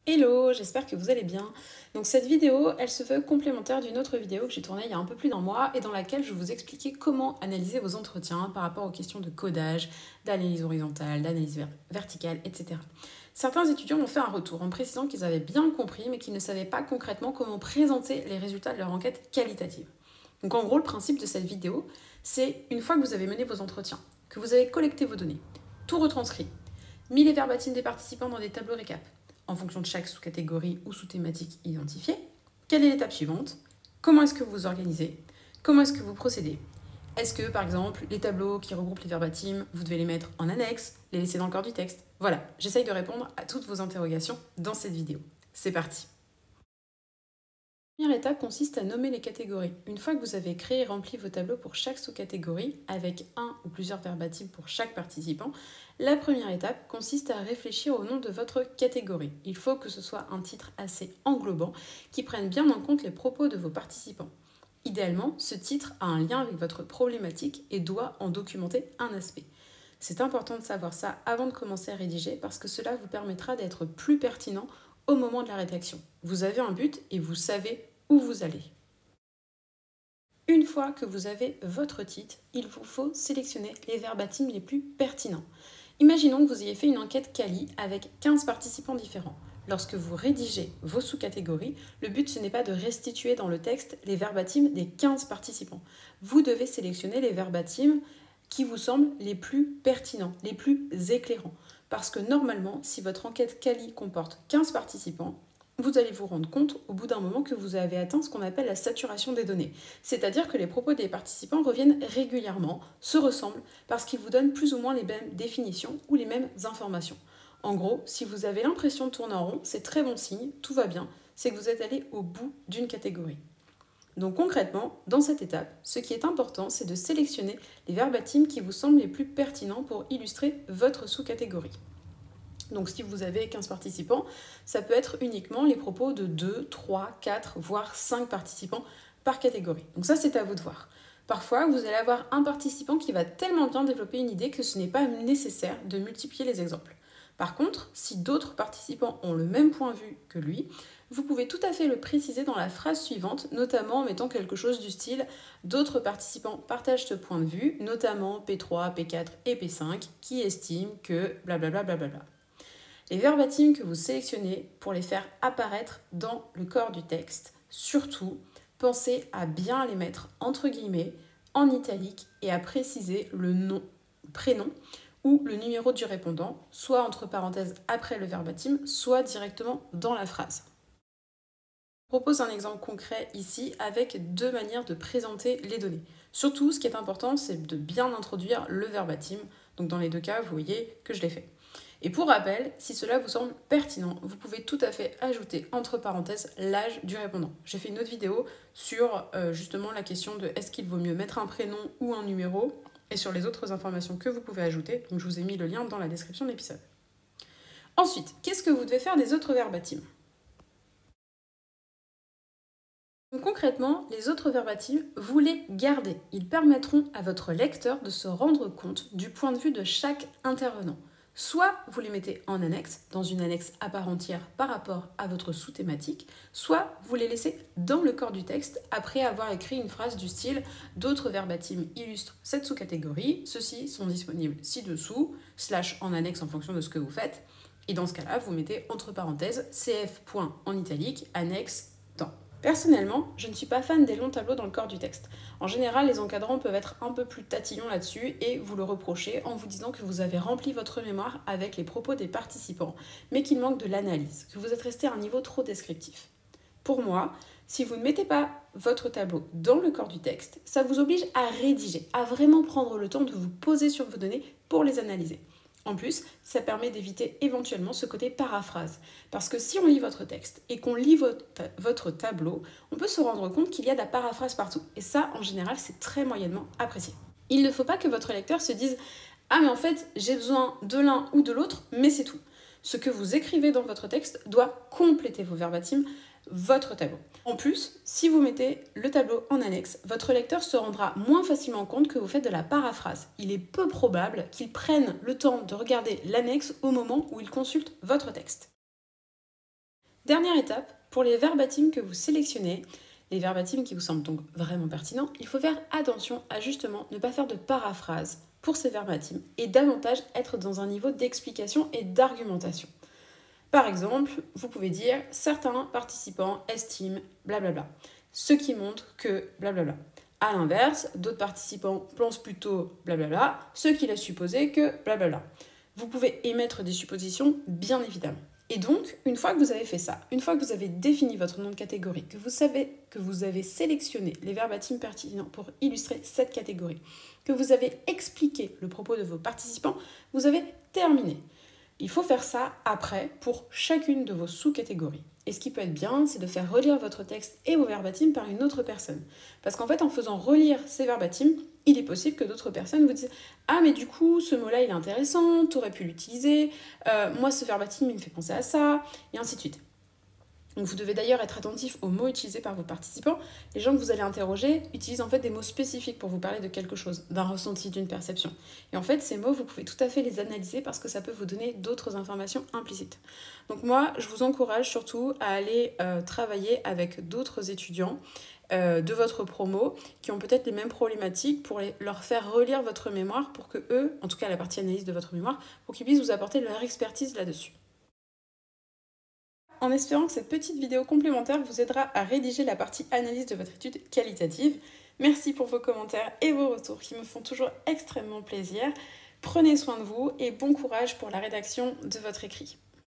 Hello, j'espère que vous allez bien. Donc cette vidéo, elle se veut complémentaire d'une autre vidéo que j'ai tournée il y a un peu plus d'un mois et dans laquelle je vous expliquais comment analyser vos entretiens par rapport aux questions de codage, d'analyse horizontale, d'analyse verticale, etc. Certains étudiants m'ont fait un retour en précisant qu'ils avaient bien compris mais qu'ils ne savaient pas concrètement comment présenter les résultats de leur enquête qualitative. Donc en gros, le principe de cette vidéo, c'est une fois que vous avez mené vos entretiens, que vous avez collecté vos données, tout retranscrit, mis les verbatims des participants dans des tableaux récap, en fonction de chaque sous-catégorie ou sous-thématique identifiée. Quelle est l'étape suivante? Comment est-ce que vous vous organisez? Comment est-ce que vous procédez? Est-ce que, par exemple, les tableaux qui regroupent les verbatims, vous devez les mettre en annexe, les laisser dans le corps du texte? Voilà, j'essaye de répondre à toutes vos interrogations dans cette vidéo. C'est parti! La première étape consiste à nommer les catégories. Une fois que vous avez créé et rempli vos tableaux pour chaque sous-catégorie, avec un ou plusieurs verbatims pour chaque participant, la première étape consiste à réfléchir au nom de votre catégorie. Il faut que ce soit un titre assez englobant qui prenne bien en compte les propos de vos participants. Idéalement, ce titre a un lien avec votre problématique et doit en documenter un aspect. C'est important de savoir ça avant de commencer à rédiger parce que cela vous permettra d'être plus pertinent au moment de la rédaction. Vous avez un but et vous savez où vous allez. Une fois que vous avez votre titre, il vous faut sélectionner les verbatims les plus pertinents. Imaginons que vous ayez fait une enquête quali avec 15 participants différents. Lorsque vous rédigez vos sous-catégories, le but ce n'est pas de restituer dans le texte les verbatims des 15 participants. Vous devez sélectionner les verbatims qui vous semblent les plus pertinents, les plus éclairants. Parce que normalement, si votre enquête quali comporte 15 participants, vous allez vous rendre compte au bout d'un moment que vous avez atteint ce qu'on appelle la saturation des données. C'est-à-dire que les propos des participants reviennent régulièrement, se ressemblent, parce qu'ils vous donnent plus ou moins les mêmes définitions ou les mêmes informations. En gros, si vous avez l'impression de tourner en rond, c'est très bon signe, tout va bien, c'est que vous êtes allé au bout d'une catégorie. Donc concrètement, dans cette étape, ce qui est important, c'est de sélectionner les verbatims qui vous semblent les plus pertinents pour illustrer votre sous-catégorie. Donc si vous avez 15 participants, ça peut être uniquement les propos de 2, 3, 4, voire 5 participants par catégorie. Donc ça, c'est à vous de voir. Parfois, vous allez avoir un participant qui va tellement bien développer une idée que ce n'est pas nécessaire de multiplier les exemples. Par contre, si d'autres participants ont le même point de vue que lui, vous pouvez tout à fait le préciser dans la phrase suivante, notamment en mettant quelque chose du style « D'autres participants partagent ce point de vue, notamment P3, P4 et P5, qui estiment que blablabla. Blablabla. » Les verbatims que vous sélectionnez pour les faire apparaître dans le corps du texte, surtout, pensez à bien les mettre entre guillemets, en italique et à préciser le nom, prénom ou le numéro du répondant, soit entre parenthèses après le verbatim, soit directement dans la phrase. Je propose un exemple concret ici avec deux manières de présenter les données. Surtout, ce qui est important, c'est de bien introduire le verbatim. Donc dans les deux cas, vous voyez que je l'ai fait. Et pour rappel, si cela vous semble pertinent, vous pouvez tout à fait ajouter entre parenthèses l'âge du répondant. J'ai fait une autre vidéo sur justement la question de est-ce qu'il vaut mieux mettre un prénom ou un numéro et sur les autres informations que vous pouvez ajouter. Donc je vous ai mis le lien dans la description de l'épisode. Ensuite, qu'est-ce que vous devez faire des autres verbatims? Donc, concrètement, les autres verbatims, vous les gardez. Ils permettront à votre lecteur de se rendre compte du point de vue de chaque intervenant. Soit vous les mettez en annexe, dans une annexe à part entière par rapport à votre sous-thématique, soit vous les laissez dans le corps du texte après avoir écrit une phrase du style « D'autres verbatims illustrent cette sous-catégorie, ceux-ci sont disponibles ci-dessous, / en annexe en fonction de ce que vous faites ». Et dans ce cas-là, vous mettez entre parenthèses cf. En italique, annexe, temps. Personnellement, je ne suis pas fan des longs tableaux dans le corps du texte. En général, les encadrants peuvent être un peu plus tatillons là-dessus et vous le reprocher en vous disant que vous avez rempli votre mémoire avec les propos des participants, mais qu'il manque de l'analyse, que vous êtes resté à un niveau trop descriptif. Pour moi, si vous ne mettez pas votre tableau dans le corps du texte, ça vous oblige à rédiger, à vraiment prendre le temps de vous poser sur vos données pour les analyser. En plus, ça permet d'éviter éventuellement ce côté paraphrase. Parce que si on lit votre texte et qu'on lit votre tableau, on peut se rendre compte qu'il y a de la paraphrase partout. Et ça, en général, c'est très moyennement apprécié. Il ne faut pas que votre lecteur se dise « Ah mais en fait, j'ai besoin de l'un ou de l'autre, mais c'est tout ». Ce que vous écrivez dans votre texte doit compléter vos verbatims, votre tableau. En plus, si vous mettez le tableau en annexe, votre lecteur se rendra moins facilement compte que vous faites de la paraphrase. Il est peu probable qu'il prenne le temps de regarder l'annexe au moment où il consulte votre texte. Dernière étape, pour les verbatims que vous sélectionnez, les verbatims qui vous semblent donc vraiment pertinents, il faut faire attention à justement ne pas faire de paraphrase pour ces verbatims et davantage être dans un niveau d'explication et d'argumentation. Par exemple, vous pouvez dire « certains participants estiment blablabla », ce qui montre que blablabla. A l'inverse, d'autres participants pensent plutôt blablabla, ce qui laisse supposer que blablabla. Vous pouvez émettre des suppositions, bien évidemment. Et donc, une fois que vous avez fait ça, une fois que vous avez défini votre nom de catégorie, que vous savez que vous avez sélectionné les verbatims pertinents pour illustrer cette catégorie, que vous avez expliqué le propos de vos participants, vous avez terminé. Il faut faire ça après pour chacune de vos sous-catégories. Et ce qui peut être bien, c'est de faire relire votre texte et vos verbatims par une autre personne. Parce qu'en fait, en faisant relire ces verbatims, il est possible que d'autres personnes vous disent « Ah, mais du coup, ce mot-là, il est intéressant, tu aurais pu l'utiliser, moi, ce verbatim, il me fait penser à ça, et ainsi de suite. » Donc vous devez d'ailleurs être attentif aux mots utilisés par vos participants. Les gens que vous allez interroger utilisent en fait des mots spécifiques pour vous parler de quelque chose, d'un ressenti, d'une perception. Et en fait, ces mots, vous pouvez tout à fait les analyser parce que ça peut vous donner d'autres informations implicites. Donc moi, je vous encourage surtout à aller travailler avec d'autres étudiants de votre promo qui ont peut-être les mêmes problématiques pour leur faire relire votre mémoire pour que eux, en tout cas la partie analyse de votre mémoire, pour qu'ils puissent vous apporter leur expertise là-dessus. En espérant que cette petite vidéo complémentaire vous aidera à rédiger la partie analyse de votre étude qualitative. Merci pour vos commentaires et vos retours qui me font toujours extrêmement plaisir. Prenez soin de vous et bon courage pour la rédaction de votre écrit.